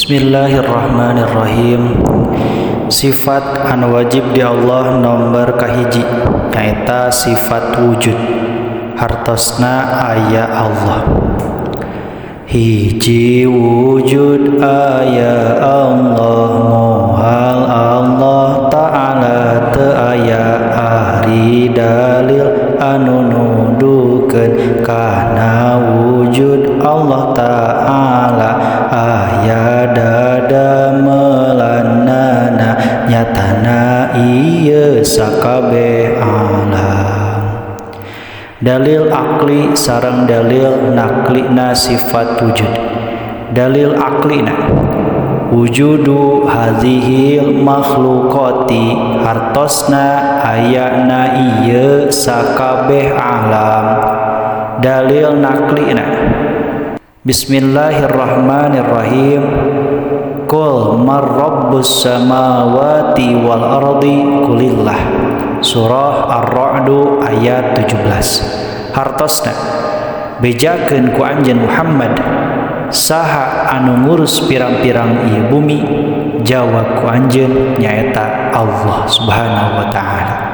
Bismillahirrahmanirrahim. Sifat anu wajib di Allah nomor kahiji nyaeta sifat wujud. Hartosna aya Allah. Hiji wujud aya Allah, muhal Allah Ta'ala teu aya ahli dalil anu nuduhkeun kana wujud Allah Ta'ala aya dadamelanana nyatana ieu sakabeh alam. Dalil akli sareng dalil naklina sifat wujud. Dalil aklina wujudu hadhil makhluqati hartosna ayana ieu sakabeh alam. Dalil naklina Bismillahirrahmanirrahim. Qul mar rabbus samawati wal ardi qulillah. Surah Ar-Ra'd ayat 17. Hartosna bejakeun ku anjeun Muhammad saha anu ngurus pirang-pirang ieu bumi. Jawab ku anjeun nyaeta Allah Subhanahu wa taala.